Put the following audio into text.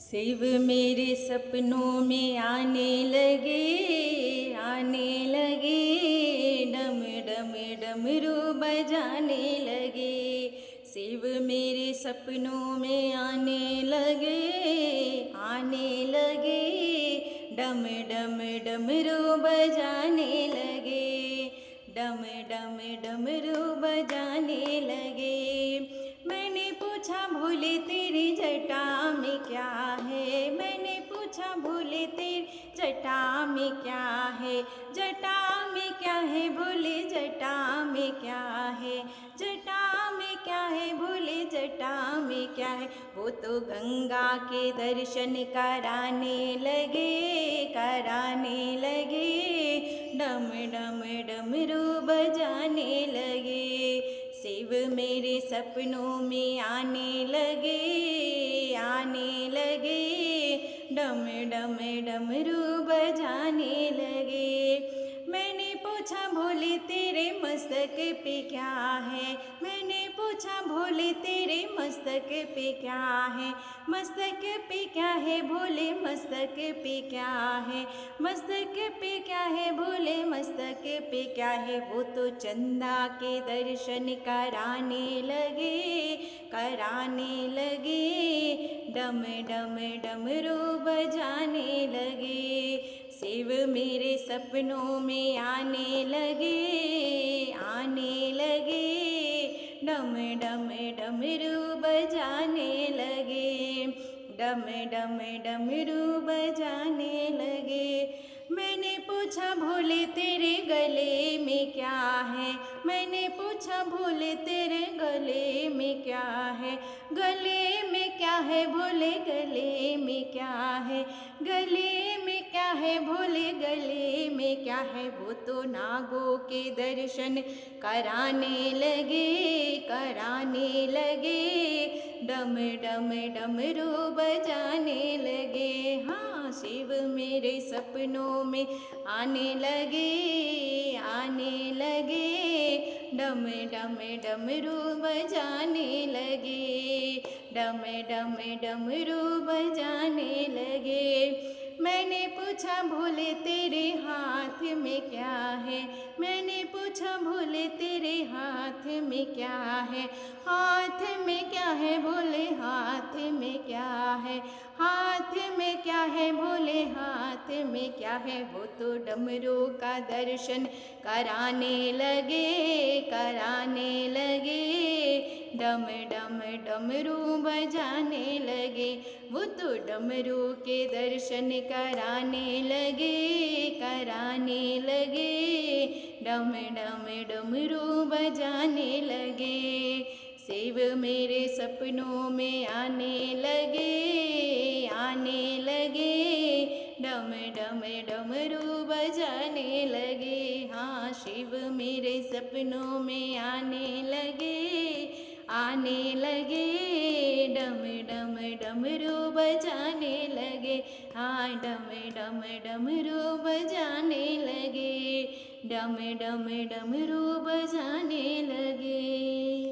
शिव मेरे सपनों में आने लगे, आने लगे, डम डम डमरू बजाने लगे। शिव मेरे सपनों में आने लगे, आने लगे, डम डम डमरू बजाने लगे, डम डम डमरू बजाने लगे। मैंने पूछा भोले तेरी जटा में क्या है, मैंने पूछा भोले तेरी जटा में क्या है, जटा में क्या है भोले, जटा में क्या है, जटा में क्या है भोले, जटा में क्या है। वो तो गंगा के दर्शन कराने लगे, कराने लगे, डम डम डमरू बजाने लगे। शिव मेरे सपनों में आने लगे, आने लगे, डम डम डमरू बजाने लगे। मैंने पूछा भोले तेरे मस्तक पे क्या है, मैंने पूछा भोले तेरे मस्तक पे क्या है, मस्तक पे क्या है भोले, मस्तक पे क्या है, मस्तक पे क्या है भोले, मस्तक पे क्या है। वो तो चंदा के दर्शन कराने लगे, कराने लगे, डम डम डमरू बजाने लगे। शिव मेरे सपनों में आने लगे, आने लगे, डम डम डमरू बजाने लगे, डम डम डमरू बजाने लगे। मैंने पूछा भोले तेरे गले में क्या है, मैंने पूछा भोले तेरे गले में क्या है, गले में क्या है भोले, गले में क्या है, गले में क्या है भोले, गले में क्या है। वो तो नागों के दर्शन कराने लगे, कराने लगे, डम डम डमरू बजाने लगे। हाँ, शिव मेरे सपनों में आने लगे, आने लगे, डम डम डमरू बजाने लगे, डम डम डमरू बजाने लगे। मैंने पूछा भोले तेरे हाथ में क्या है, मैंने पूछा भोले तेरे हाथ में क्या है, हाथ में क्या है भोले, हाथ में क्या है, हाथ में क्या है भोले, हाथ में क्या है। वो तो डमरू का दर्शन कराने लगे, कराने लगे, डम डम डमरू बजाने लगे। वो तो डमरू के दर्शन कराने लगे, कराने लगे, डम डम डमरू बजाने लगे। शिव मेरे सपनों में आने लगे, आने लगे, डम डम डमरू बजाने लगे। हाँ, शिव मेरे सपनों में आने लगे, आने लगे, डम डम डमरू बजाने लगे। हाँ, डम डम डमरू बजाने लगे, डम डम डमरू बजाने लगे।